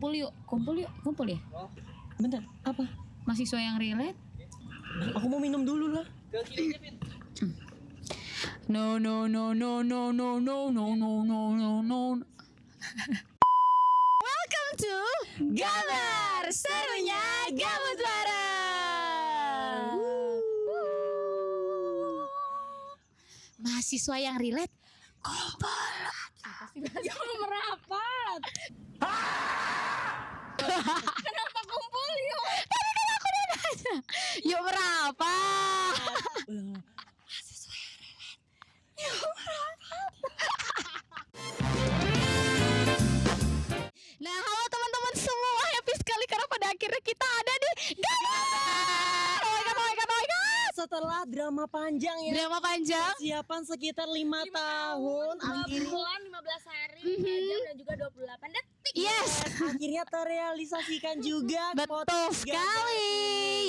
kumpul yuk ya. Bentar, apa? Mahasiswa yang relate. Aku mau minum dulu lah. No. Welcome to Gambar Serunya Gabut Bareng. Mahasiswa yang relate kumpul. Apa sih bahasa merapat? Kenapa kumpul yuk? Tadi kan aku udah nanya. Yuk merapat. Mahasiswa yang relate. Yuk merapat. Nah, halo teman-teman semua, happy sekali karena pada akhirnya kita ada di Gambar. Oh my god. Setelah drama panjang ya. Drama panjang. Persiapan sekitar 5 tahun. 2 bulan, 15 hari, 2 jam dan juga 28 detik. Yes. Akhirnya terrealisasikan juga. Betul podcast sekali.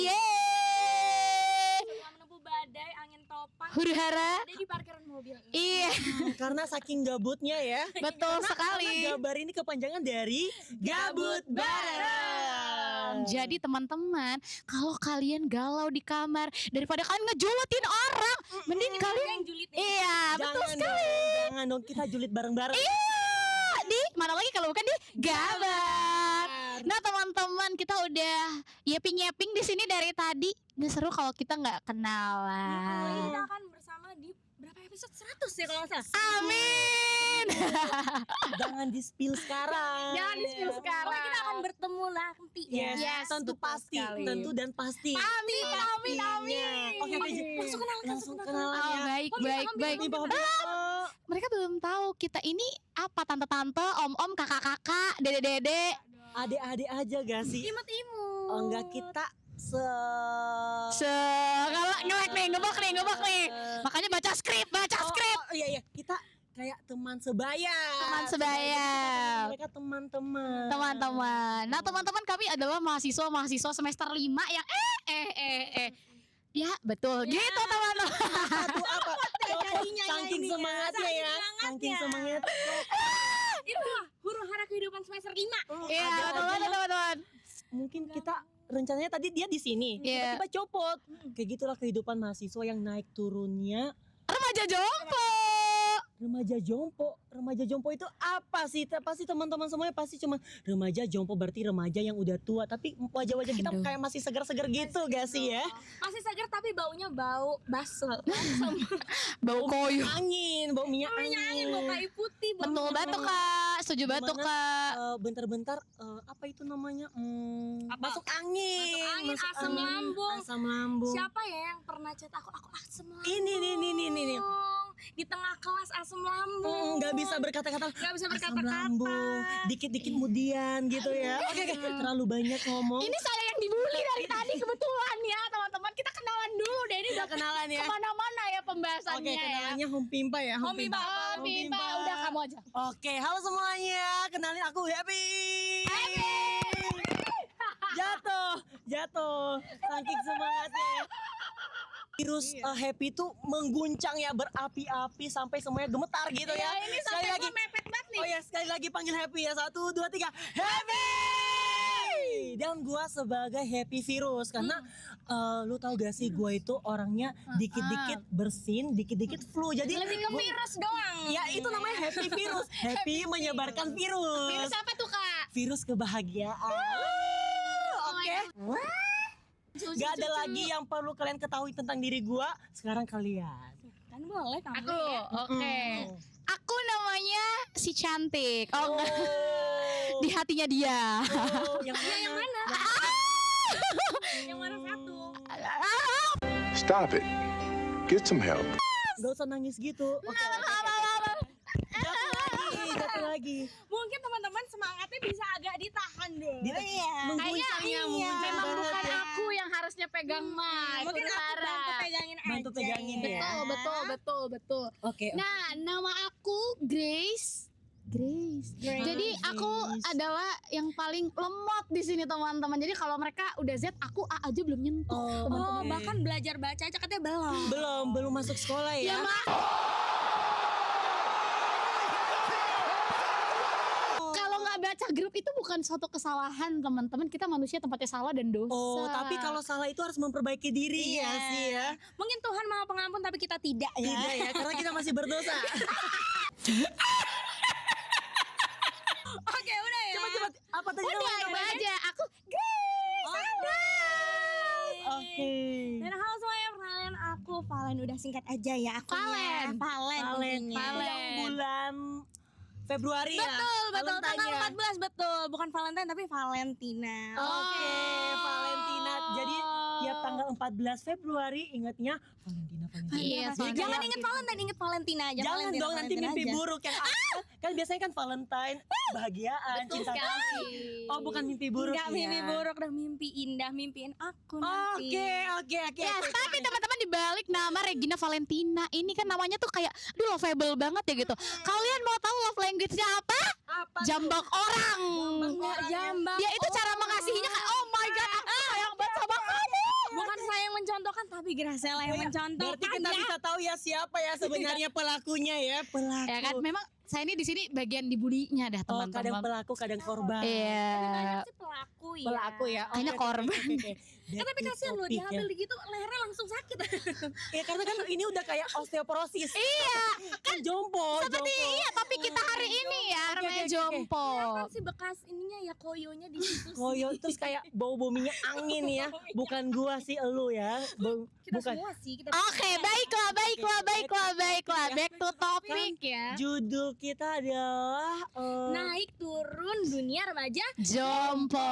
Yeay. Setelah menempuh badai, angin topan, Huru-hara. ada di parkiran mobil ini. Iya, Karena saking gabutnya ya. betul sekali. Gambar ini kepanjangan dari Gabut Bareng. Jadi teman-teman, kalau kalian galau di kamar daripada kalian ngejulutin orang, mending kalian yang julid nih. iya, betul Jangan sekali. dong, jangan dong, kita julid bareng-bareng. Iya, di mana lagi kalau bukan di Gambar. Nah teman-teman, kita udah yeping di sini dari tadi. Nggak seru kalau kita nggak Kita kenalan. akan bersama di berapa episode? 100 ya kalau nggak salah. Amin. Jangan di-spill sekarang. Jangan di-spill sekarang. Pokoknya kita akan bertemu nanti. Yes, tentu betul pasti, sekali. tentu dan pasti. Amin. Oke, Langsung kenalan, langsung kenalan Oh, ya. baik. Nih, Bang. Mereka belum tahu kita ini apa, tante-tante, om-om, kakak-kakak, dede-dede. Adik-adik aja gak sih? Imut-imut. Oh, enggak, kita Kalau ngelek nih, ngebok nih. Makanya baca skrip. Oh, iya, kita kayak teman sebaya. Teman sebaya. Mereka teman-teman. Teman-teman. Nah, teman-teman, kami adalah mahasiswa semester 5 yang ya, betul. Gitu, teman-teman. Satu apa? Saking semangatnya ya. Saking semangat. Itulah huru-hara kehidupan semester 5. Iya, betul banget, teman-teman. Mungkin kita rencananya tadi dia di sini, Iya. tiba-tiba copot. Kayak gitulah kehidupan mahasiswa yang naik turunnya. Remaja jompo. Remaja jompo itu apa sih? Pasti teman-teman semuanya pasti cuma remaja jompo berarti remaja yang udah tua, tapi wajah-wajah kita Aduh. kayak masih segar-segar gitu gak sih ya? Masih segar tapi baunya bau baso. Bau koyo. Bau minyak angin. Bau kayu putih, bau Betul banget tuh, Kak. Setuju banget tuh, Kak. Bentar-bentar apa itu namanya? Apa? Masuk angin, asam lambung. Asam lambung. Siapa ya yang pernah chat aku asam lambung? Ini. Di tengah kelas asam lambung. Nggak bisa berkata-kata. Nggak bisa Asam berkata-kata. lambung. Dikit-dikit kemudian gitu ya. Oke, terlalu banyak ngomong. Ini saya yang dibully dari tadi kebetulan ya, teman-teman. Kita kenalan dulu deh. Ini udah kenalan ya. kemana-mana ya Oke, pembahasannya ya. kenalannya Home Pimpa ya. Home Pimpa. Oh, Pimpa, udah kamu aja. Oke, halo semuanya. Kenalin aku Happy. Jatuh. Saking semangatnya. Virus Happy tuh mengguncang ya, berapi-api sampai semuanya gemetar gitu ya. Ini Sekali sampai lagi. gua mepet banget nih. Oh ya, sekali lagi panggil Happy ya. 1, 2, 3. Happy! Dan gua sebagai Happy Virus karena lu tahu gak sih gua itu orangnya dikit-dikit bersin, dikit-dikit flu. Jadi Lebih ke virus doang. ya itu namanya Happy Virus. Happy menyebarkan virus. Virus apa tuh, Kak? Virus kebahagiaan. Oke. Gak ada lagi yang perlu kalian ketahui tentang diri gua. Sekarang kalian. Kan boleh kamu. Aku, oke. Aku namanya si cantik. Oh, enggak. Di hatinya dia. Oh, yang mana? Yang mana satu? Stop it. Get some help. Gak usah nangis gitu. Oke. Jatuh lagi. Mungkin teman-teman semangatnya bisa agak ditahan dulu. Kayaknya Mengguncangnya, memang banget bukan ya. aku yang harusnya pegang mic. Mungkin aku Sarah. bantu pegangin aja. Bantu pegangin ya. Betul. Oke. Nah, nama aku Grace. Jadi aku adalah yang paling lemot di sini, teman-teman. Jadi kalau mereka udah Z, aku A aja belum nyentuh. Oh, Oh, oke. bahkan belajar baca aja katanya belum. belum masuk sekolah ya. Ya, Mak. Kalau nggak baca grup itu bukan suatu kesalahan teman-teman. Kita manusia tempatnya salah dan dosa. Oh, tapi kalau salah itu harus memperbaiki diri ya sih ya. Mungkin Tuhan Maha Pengampun tapi kita tidak ya. Tidak ya, karena kita masih berdosa. Oke, udah ya. Coba apa tadi udah namanya? itu aja. Aku Grace. Oke. Dan halo semuanya, perkenalkan aku Valen. Udah singkat aja ya aku. Valen. Valen. intinya. Yang bulan Februari ya. Betul, Valentine tanggal ya? 14 betul. Bukan Valentine tapi Valentina. Oke, Valentina. Jadi tiap tanggal 14 Februari ingatnya Valentina. Iya, Jadi Jangan kayak- inget Valentine, inget Valentina aja. Jangan Valentina, dong nanti Valentina mimpi aja. buruk yang kan biasanya kan Valentine kebahagiaan, cinta kasih. Oh, bukan mimpi buruk Enggak ya. mimpi buruk, udah mimpi indah, mimpiin aku nanti. Oke. Ya, tapi teman-teman dibalik nama Regina Valentina ini kan namanya tuh kayak lovable banget ya gitu. Kalian mau tahu love language-nya apa? Apa? Jambak orang. Jambak. Dia itu cara mengasihinya kayak oh my god, aku sayang banget sama kamu. Bukan saya yang mencontohkan tapi Graciela yang mencontohkan. Berarti kita bisa tahu ya siapa ya sebenarnya pelakunya ya. Pelaku. Ya kan memang saya ini di sini bagian dibulinya dah Oh, kadang teman-teman. pelaku, kadang korban. Iya. Banyak sih pelaku ya. Pelaku ya. Kayaknya korban. Tapi kasihan loh diambil gitu lehernya langsung sakit. Ya karena kan ini udah kayak osteoporosis. Iya. Kan jompo. Seperti iya topik kita hari ini ya namanya oke. jompo. Kan si bekas ininya ya koyonya di situ. Koyo terus kayak bau minyak angin ya. Bukan gua sih, elu ya. Kita Bukan. semua sih kita. Oke, baiklah. Back to topik ya. Judul kita adalah Naik turun dunia remaja. Jompo,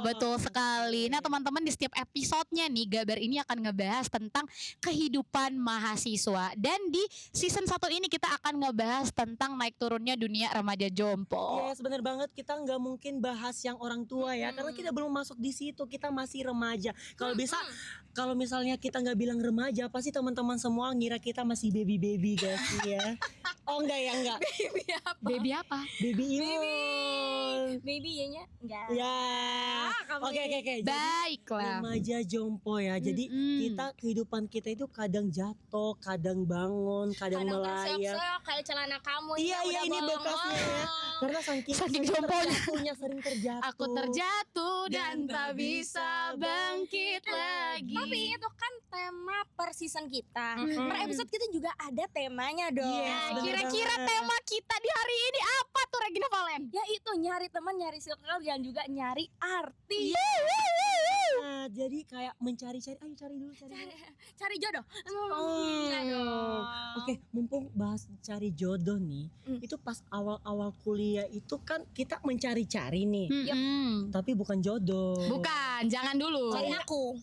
betul sekali. Nah teman-teman di setiap episodenya nih Gabar ini akan ngebahas tentang kehidupan mahasiswa. Dan di season 1 ini kita akan ngebahas tentang naik turunnya dunia remaja jompo. Yes, bener banget, kita nggak mungkin bahas yang orang tua ya, karena kita belum masuk di situ, kita masih remaja. Kalau bisa, kalau misalnya kita nggak bilang remaja, pasti teman-teman semua ngira kita masih baby guys ya. Oh enggak ya, enggak. Baby apa? Baby Imul. Baby nya enggak. Ya. Oke. Jadi Baiklah. remaja jompo ya. Jadi kita kehidupan kita itu kadang jatuh, kadang bangun, kadang melayang. terseok-seok kayak celana kamu Iya, udah ini bolong. bekasnya ya. Karena saking jomponya. sering terjatuh. Aku terjatuh dan tak bisa bangkit lagi. Tapi itu kan tema per season kita. Per episode kita juga ada temanya dong. Yes, bener Kira-kira banget. tema kita di hari ini apa tuh Regina Valen? Ya itu nyari teman, nyari circle dan juga nyari arti. Nah, jadi kayak mencari-cari, ayo cari dulu. Cari jodoh. Oh. Oke, mumpung bahas cari jodoh nih, itu pas awal-awal kuliah itu kan kita mencari-cari nih, tapi bukan jodoh. Bukan, jangan dulu. Cari aku.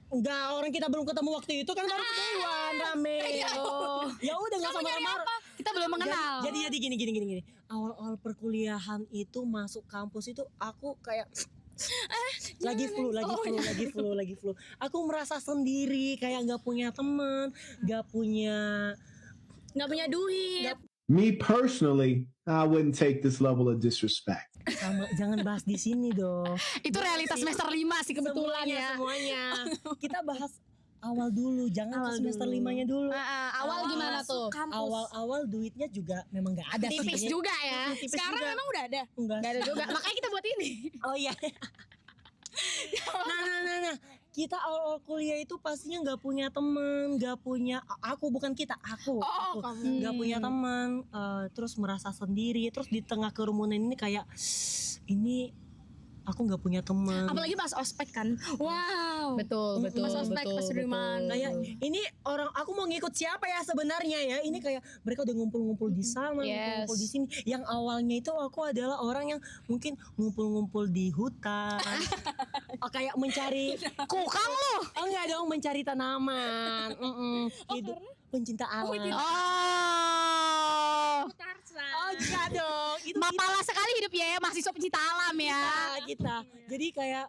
Enggak, orang kita belum ketemu waktu itu kan baru ketemuan rame. Ya udah nggak sama marah. Kita belum mengenal. Jadi gini. Awal-awal perkuliahan itu masuk kampus itu aku kayak lagi flu. Aku merasa sendiri, kayak nggak punya teman, nggak punya duit. Me personally, I wouldn't take this level of disrespect. sama. Jangan bahas di sini dong. Itu realitas semester 5 sih kebetulan Semuanya. Kita bahas awal dulu, jangan semester 5-nya dulu. Awal gimana tuh? Awal duitnya juga memang nggak ada. Tipis sih. juga ya. Tipis Sekarang juga. emang udah ada. Enggak. Gak ada juga. Makanya kita buat ini. Oh iya. Nah. Kita awal kuliah itu pastinya nggak punya teman, nggak punya. Aku nggak punya teman. Terus merasa sendiri. Terus di tengah kerumunan ini kayak ini aku nggak punya teman. Apalagi pas ospek kan. Wow. Betul. Pas ospek, pas Riman. Kayak ini orang aku mau ngikut siapa ya sebenarnya ya. Ini kayak mereka udah ngumpul-ngumpul di sana, Yes. ngumpul di sini. Yang awalnya itu aku adalah orang yang mungkin ngumpul-ngumpul di hutan. Kayak mencari Kukang lu. oh enggak dong, mencari tanaman. Hidup pencinta alam. Oh. Tarsan. Oh enggak dong. Itu Mapala sekali hidup ya mahasiswa pencinta alam ya. kita. Jadi kayak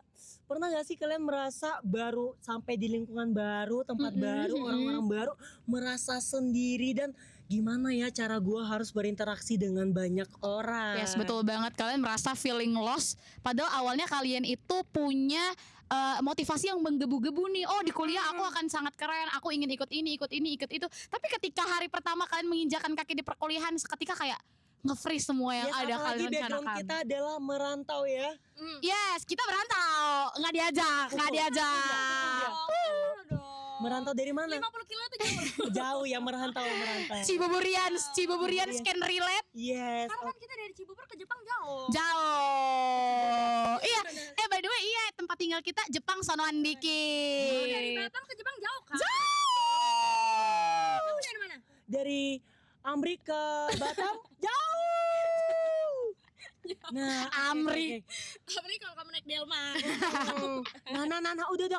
pernah gak sih kalian merasa baru sampai di lingkungan baru, tempat baru, orang-orang baru, merasa sendiri dan gimana ya cara gua harus berinteraksi dengan banyak orang. Yes, betul banget. Kalian merasa feeling lost padahal awalnya kalian itu punya motivasi yang menggebu-gebu nih. Oh, di kuliah aku akan sangat keren. Aku ingin ikut ini, ikut itu. Tapi ketika hari pertama kalian menginjakan kaki di perkuliahan seketika kayak nge-freeze semua yang Yes, ada apalagi kalian background rencanakan. kita adalah merantau ya. Yes, kita berantau, nggak diajak. Merantau dari mana? 50 kilo itu jauh. Jauh ya, merantau. Cibuburians can relate. Yes. Karena kan kita dari Cibubur ke Jepang jauh. Jauh. Iya, by the way iya tempat tinggal kita Jepang sonoan Dari dikit. Batam ke Jepang jauh kan? Jauh. Kamu dari mana? Dari Amrik ke Batam jauh. Nah, Amrik. Apalagi kalau kamu naik Delma. Nah, udah.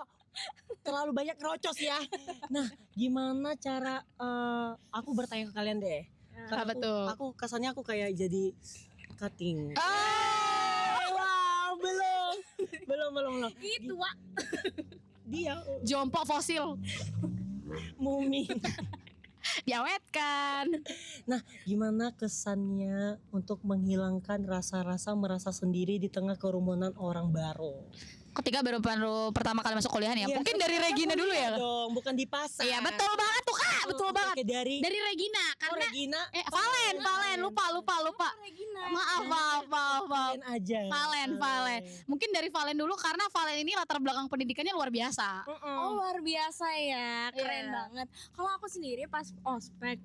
Terlalu banyak rocos ya. Nah, gimana cara aku bertanya ke kalian deh. Karena Apa tuh? Aku kesannya aku kayak jadi cutting. Ah, Wow, belum. Itu Wak. Dia jompo fosil mumi. diawetkan. Nah, gimana kesannya untuk menghilangkan rasa-rasa merasa sendiri di tengah kerumunan orang baru? Ketika baru pertama kali masuk kuliah nih ya. Iya, Mungkin dari Regina dulu ya. dong, bukan di pasar. Iya, betul banget tuh Kak, betul banget. Oke, dari Regina karena Regina. Valen, lupa. Regina. Maaf. Valen aja. Valen. Mungkin dari Valen dulu karena Valen ini latar belakang pendidikannya luar biasa. Oh luar biasa ya, keren Iya. banget. Kalau aku sendiri pas ospek,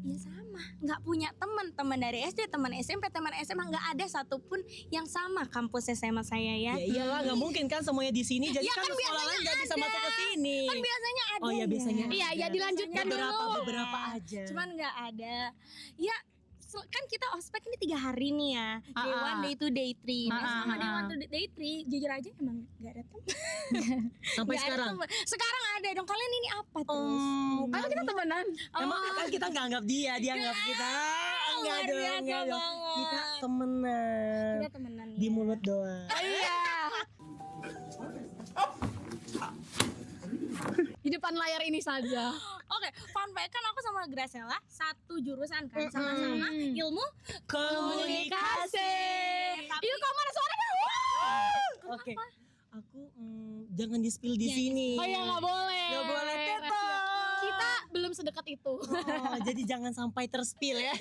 ya sama, nggak punya teman dari SD, teman SMP, teman SMA, nggak ada satupun yang sama kampus SMA saya ya. Ya iyalah, nggak mungkin kan semuanya di sini. Jadi Ya kan kan sekolah lain nggak bisa ada. masuk ke sini. Kan biasanya ada. Oh ya, biasanya. Iya, ada. ya dilanjutkan dulu. Beberapa aja. Cuman nggak ada. Ya kan kita ospek ini 3 hari nih ya. Day 1, day 2, day 3. Nah, selama day 1 to day 3 jujur aja emang nggak ada teman. Sampai Nggak ada sekarang. temen. Sekarang ada dong. Kalian ini apa terus? Kan kita temenan. Emang kan kita nggak anggap dia anggap kita. Enggak luar dong, biasa enggak dong. banget. Kita temenan. Kita temenan ya. Di mulut doang. Iya. Di depan layar ini saja. Oke, fun fact kan aku sama Graciela satu jurusan kan, sama-sama ilmu Komunikasi. Tapi Iya, kok mana suaranya? Oke. Aku jangan di-spill di sini. Oh ya nggak boleh. Nggak boleh, Teto. Kita belum sedekat itu. Oh, jadi jangan sampai terspill ya.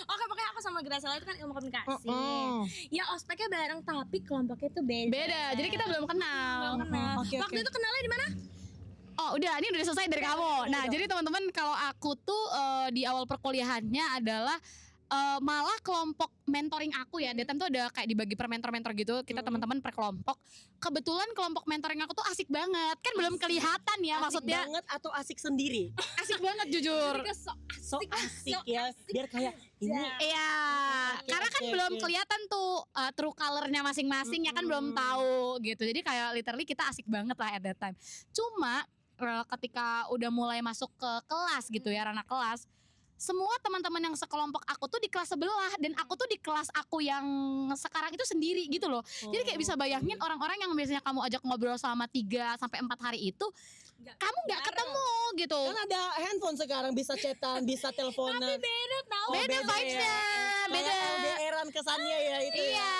Oke, pokoknya aku sama Graciela itu kan ilmu komunikasi. Oh. Ya ospeknya bareng tapi kelompoknya tuh beda. Beda. Jadi kita belum kenal. Belum kenal. Oke, Waktu oke. itu kenalnya di mana? Oh udah, ini udah selesai dari kamu. Nah jadi teman-teman kalau aku tuh di awal perkuliahannya adalah malah kelompok mentoring aku ya. Detem tuh ada kayak dibagi per mentor-mentor gitu. Kita teman-teman per kelompok. Kebetulan kelompok mentoring aku tuh asik banget. Kan belum kelihatan ya Asik maksudnya. banget atau asik sendiri? Asik banget jujur. Mereka so So asik ya. Biar kayak ini. Iya, Oke, karena kan oke, belum oke. kelihatan tuh true colornya masing-masing ya kan belum tahu gitu. Jadi kayak literally kita asik banget lah at that time. Cuma ketika udah mulai masuk ke kelas gitu ya, ranah kelas, semua teman-teman yang sekelompok aku tuh di kelas sebelah dan aku tuh di kelas aku yang sekarang itu sendiri gitu loh. Jadi kayak bisa bayangin orang-orang yang biasanya kamu ajak ngobrol selama 3 sampai 4 hari itu kamu nggak ketemu gitu. Kan ada handphone sekarang, bisa chatan, bisa teleponan. beda tau. Beda vibes-nya, beda. LDR-an kesannya ya itu. Iya.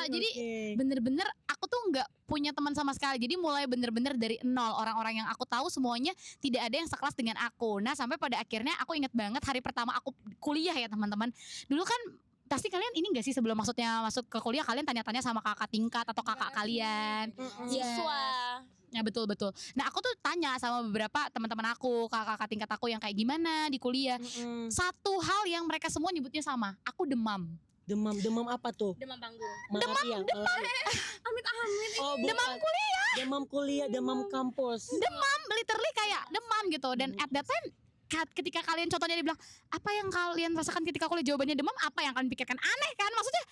Jadi Oke. bener-bener aku tuh nggak punya teman sama sekali. Jadi mulai bener-bener dari nol. Orang-orang yang aku tahu semuanya tidak ada yang sekelas dengan aku. Nah sampai pada akhirnya aku inget banget hari pertama aku kuliah ya teman-teman. Dulu kan pasti kalian ini gak sih sebelum maksudnya masuk ke kuliah kalian tanya-tanya sama kakak tingkat atau kakak kalian. Siswa. Ya betul. Nah aku tuh tanya sama beberapa teman-teman aku, kakak tingkat aku yang kayak gimana di kuliah. Satu hal yang mereka semua nyebutnya sama, aku demam. Demam apa tuh? Demam panggung. Malaria. Amit-amit. Oh, bukan. Demam kuliah, demam kampus. Demam, literally kayak demam gitu. Dan at that time ketika kalian contohnya dibilang apa yang kalian rasakan ketika kuliah, jawabannya demam, apa yang kalian pikirkan? Aneh kan, maksudnya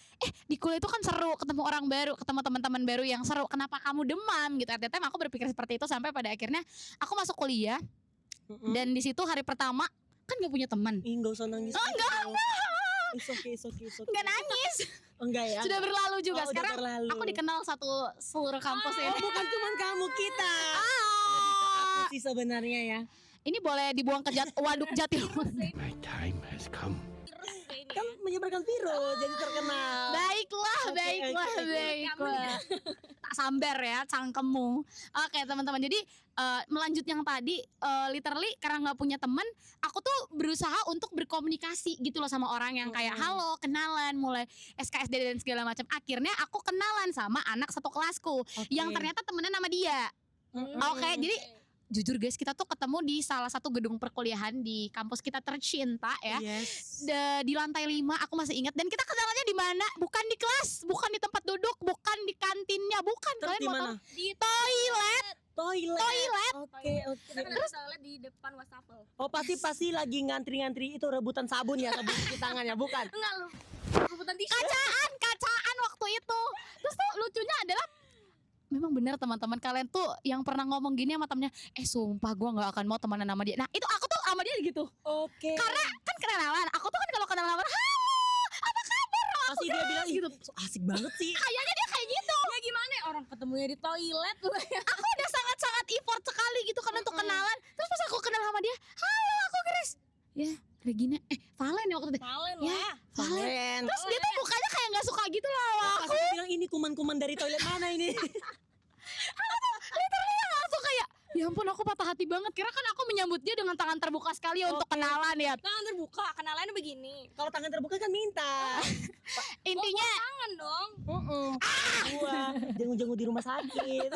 di kuliah itu kan seru, ketemu orang baru, ketemu teman-teman baru yang seru, kenapa kamu demam gitu. At that time aku berpikir seperti itu sampai pada akhirnya aku masuk kuliah. Dan di situ hari pertama kan gak punya teman. Ih, enggak usah nangis. Oh, enggak. It's okay. Nggak nangis. Enggak ya? Sudah berlalu juga. Oh, udah Sekarang berlalu. aku dikenal seluruh kampus ini. Oh, bukan cuma kamu, kita. Ah. Sih sebenarnya ya. Ini boleh dibuang ke waduk Jatiluhur. My time has come. Kan menyebarkan virus, jadi terkenal. Baiklah. Oke. Baiklah. tak sambar ya cangkemmu. Oke teman-teman, jadi melanjut yang tadi, literally karena nggak punya teman, aku tuh berusaha untuk berkomunikasi gitu loh sama orang yang kayak halo, kenalan, mulai SKSD dan segala macam. Akhirnya aku kenalan sama anak satu kelasku yang ternyata temenan sama dia. Oke, jadi jujur guys, kita tuh ketemu di salah satu gedung perkuliahan di kampus kita tercinta ya. Yes. Di lantai 5, aku masih ingat. Dan kita kenalannya di mana? Bukan di kelas, bukan di tempat duduk, bukan di kantinnya, bukan. Terus Kalian di mau mana? tahu? Di toilet. Toilet. Oke. Kita kan ada toilet di depan wastafel. Oh pasti lagi ngantri-ngantri itu rebutan sabun ya, sabun cuci tangan ya, bukan? Enggak lu. Rebutan tisu. Kacaan waktu itu. Terus tuh lucunya adalah memang benar teman-teman, kalian tuh yang pernah ngomong gini sama temennya, sumpah gue nggak akan mau temenan sama dia. Nah itu aku tuh sama dia gitu. Oke. Karena kan kenalan, aku tuh kan kalau kenalan sama halo, apa kabar? Pasti dia bilang gitu. gitu. Asik banget sih. Kayaknya dia kayak gitu. Ya gimana ya, orang ketemunya di toilet lu. Aku udah sangat-sangat effort sekali gitu kan untuk kenalan. Terus pas aku kenal sama dia, halo aku Grace. Ya Regina, Valen ya waktu itu. Valen Ya, lah. Valen. Terus dia tuh mukanya kayak gak suka gitu loh sama Pas aku. dia bilang ini kuman-kuman dari toilet mana ini? Literally langsung kayak, ya ampun aku patah hati banget. Kira kan aku menyambut dia dengan tangan terbuka sekali untuk kenalan ya. Tangan terbuka, kenalannya begini. Kalau tangan terbuka kan minta. Intinya Tangan dong. Gua jenguk-jenguk di rumah sakit.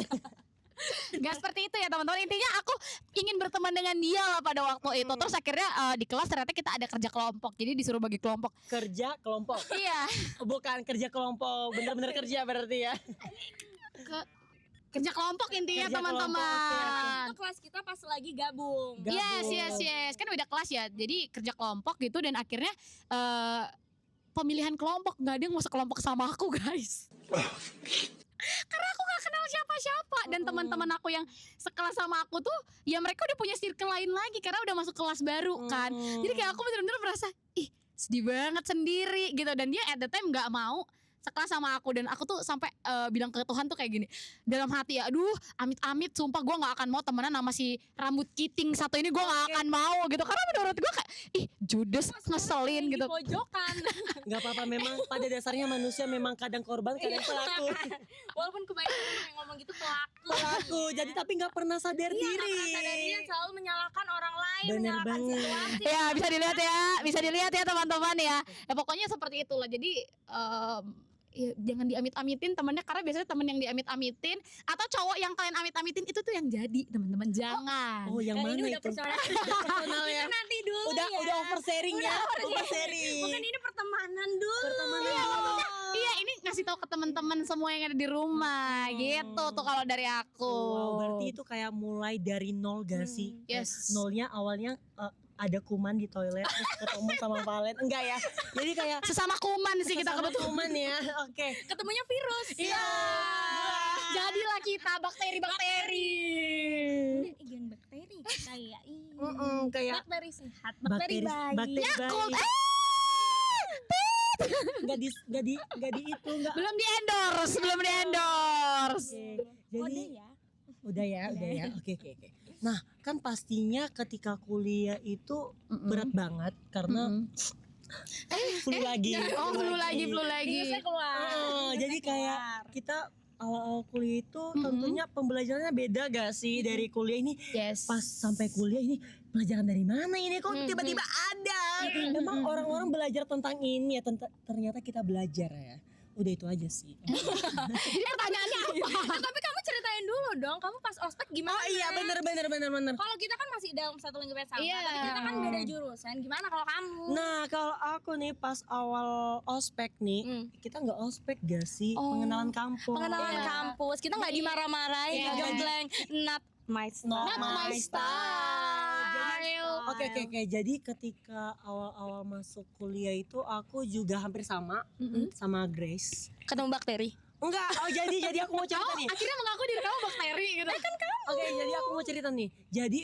gak seperti itu ya teman-teman. Intinya aku ingin berteman dengan dia lah pada waktu itu. Terus akhirnya di kelas ternyata kita ada kerja kelompok. Jadi disuruh bagi kelompok. Kerja kelompok. Iya. Bukan kerja kelompok, bener-bener kerja berarti ya. Kerja kelompok intinya Kerja teman-teman. Itu kelas kita pas lagi gabung. Yes. Kan beda kelas ya. Jadi kerja kelompok gitu dan akhirnya pemilihan kelompok, nggak ada yang mau sekelompok sama aku guys. Karena aku nggak kenal siapa-siapa dan teman-teman aku yang sekelas sama aku tuh ya mereka udah punya circle lain lagi karena udah masuk kelas baru kan. Jadi kayak aku bener-bener merasa sedih banget sendiri gitu, dan dia at the time nggak mau sekelas sama aku. Dan aku tuh sampai bilang ke Tuhan tuh kayak gini dalam hati ya, aduh amit-amit sumpah gue nggak akan mau temenan sama si rambut kiting satu ini, gue nggak akan mau gitu karena menurut gue kayak judes ngeselin gitu. Di pojokan. Nggak apa-apa, memang pada dasarnya manusia memang kadang korban, kadang pelaku. Walaupun kebanyakan orang yang ngomong gitu pelaku. Pelaku, jadi tapi nggak pernah sadar Iya, diri. nggak pernah sadar diri dan selalu menyalahkan orang lain, Bener menyalahkan banget. situasi. Ya bisa dilihat ya teman-teman ya. Ya pokoknya seperti itulah. Jadi ya, jangan diamit-amitin temennya, karena biasanya temen yang diamit-amitin atau cowok yang kalian amit-amitin itu tuh yang jadi teman-teman. Jangan. Oh, yang Nah, mana ini udah itu? personal. Personal ya. Itu nanti dulu ya. Udah oversharing ya. Oversharing. Bukan ini pertemanan dulu. Pertemanan ya. dulu. Iya, ini ngasih tahu ke teman-teman semua yang ada di rumah gitu tuh kalau dari aku. Wow, berarti itu kayak mulai dari nol gak sih? Yes. Nolnya awalnya ada kuman di toilet terus ketemu sama Valen. Enggak ya. Jadi kayak Sesama kuman sih kita sama kebetulan. kuman ya. Oke. Ketemunya virus. Iya. Jadilah kita bakteri-bakteri. Igen bakteri kayak Kayak bakteri sehat, bakteri baik. bakteri Yakult. baik. Enggak di itu enggak. Belum di endorse. Jadi Udah ya. udah ya. Oke. Nah, kan pastinya ketika kuliah itu berat banget karena flu lagi. Oh, flu lagi. Virusnya keluar. Jadi kayak kita awal-awal kuliah itu tentunya pembelajarannya beda gak sih dari kuliah ini? Yes. Pas sampai kuliah ini pelajaran dari mana ini kok tiba-tiba ada? Memang orang-orang belajar tentang ini ya, ternyata kita belajar ya. Udah itu aja sih. Jadi pertanyaannya apa? Tapi kamu ceritain dulu dong, kamu pas ospek gimana? Oh iya bener. Kalau kita kan masih dalam satu lingkup yang sama, Iya. tapi kita kan beda jurusan. Gimana kalau kamu? Nah kalau aku nih pas awal ospek nih, kita nggak ospek gak sih? Pengenalan kampus. Pengenalan kampus, kita nggak dimarah-marahin, Iya. gembleng, not my style. Not my style. Oke. Jadi ketika awal-awal masuk kuliah itu aku juga hampir sama Grace. Ketemu bakteri. Enggak, jadi aku mau cerita nih. Akhirnya mengaku diri kamu bakteri gitu. Oke, jadi aku mau cerita nih. Jadi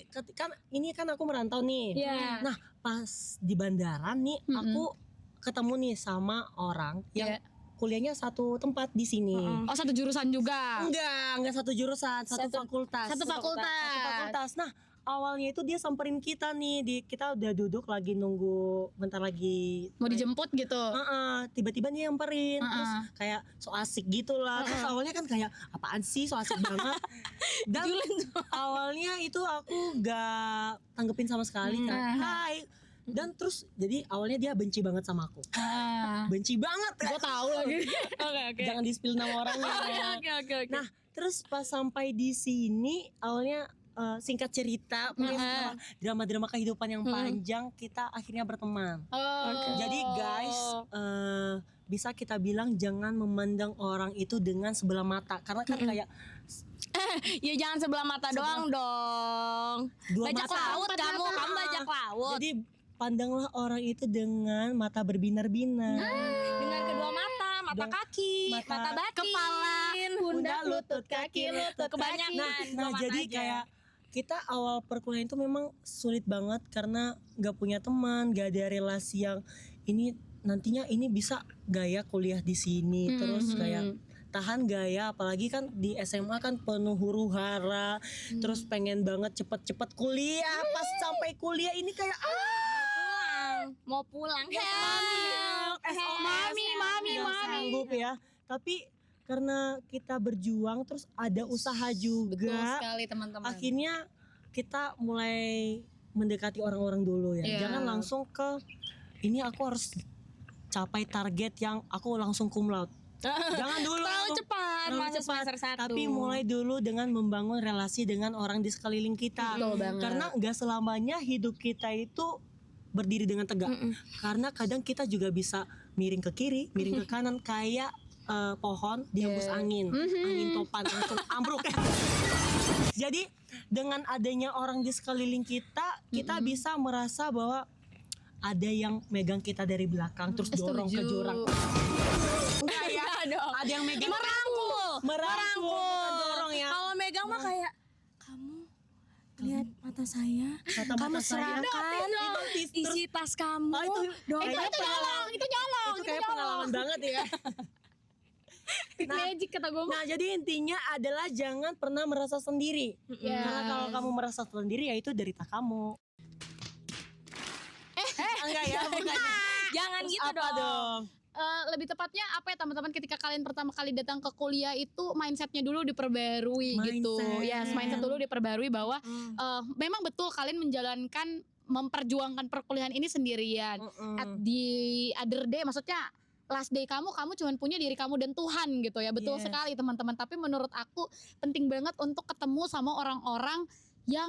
ini kan aku merantau nih. Iya. Nah, pas di bandara nih aku ketemu nih sama orang yang kuliahnya satu tempat di sini. Oh, satu jurusan juga. Enggak satu jurusan, satu fakultas. Satu fakultas. Satu fakultas. Nah, awalnya itu dia samperin kita nih, kita udah duduk lagi nunggu bentar lagi Mau dijemput gitu. tiba-tiba dia nyamperin terus kayak so asik gitu lah. Terus awalnya kan kayak apaan sih so asik banget. Dan awalnya itu aku gak tanggepin sama sekali kan. Hai. Dan terus jadi awalnya dia benci banget sama aku. Benci banget. Gue tahu lagi. Oke. Jangan di-spill nama orangnya. Oke. Nah, terus pas sampai di sini awalnya singkat cerita setelah drama-drama kehidupan yang panjang kita akhirnya berteman. Jadi guys, bisa kita bilang jangan memandang orang itu dengan sebelah mata karena kan kayak Ya jangan sebelah mata doang dong. dua Bajak mata. laut kamu bajak laut. Jadi pandanglah orang itu dengan mata berbinar-binar. Dengan kedua mata kaki, mata batin, kepala, pundak, lutut, kaki, lutut, kebanyakan. Nah dua mata jadi aja. kayak kita awal perkuliahan itu memang sulit banget karena gak punya teman, gak ada relasi yang ini nantinya ini bisa gaya kuliah di sini terus kayak tahan gaya, apalagi kan di SMA kan penuh huru-hara, terus pengen banget cepet-cepet kuliah. Pas sampai kuliah ini kayak mau pulang. Mami. nggak sanggup ya. Tapi karena kita berjuang terus ada usaha Betul juga, sekali teman-teman. akhirnya kita mulai mendekati orang-orang dulu ya. Iya. Jangan langsung ke ini aku harus capai target yang aku langsung cum laude. Jangan dulu. Terlalu cepat Terlalu masuk cepat. semester 1. Tapi mulai dulu dengan membangun relasi dengan orang di sekeliling kita. Betul banget. Karena nggak selamanya hidup kita itu berdiri dengan tegak. Karena kadang kita juga bisa miring ke kiri, miring ke kanan kayak pohon dihembus angin topan langsung ambruk. Jadi dengan adanya orang di sekeliling kita bisa merasa bahwa ada yang megang kita dari belakang terus dorong ke jurang. Enggak ya, ada yang megang merangkul, bukan dorong ya. Kalau megang mah kayak kamu lihat mata saya, Mata-mata kamu saya. serahkan isi tas kamu. Kayaknya itu nyolong. itu kayak pengalaman banget ya. Magic kata gue. Nah jadi intinya adalah jangan pernah merasa sendiri. Karena kalau kamu merasa sendiri ya itu derita kamu. Enggak ya, bukan. Jangan Terus gitu apa dong? Lebih tepatnya apa ya teman-teman, ketika kalian pertama kali datang ke kuliah itu mindsetnya dulu diperbarui gitu. Mindset. Mindset dulu diperbarui bahwa memang betul kalian menjalankan memperjuangkan perkuliahan ini sendirian. At the other day, maksudnya last day kamu cuma punya diri kamu dan Tuhan gitu ya. Betul Yes. sekali teman-teman. Tapi menurut aku penting banget untuk ketemu sama orang-orang yang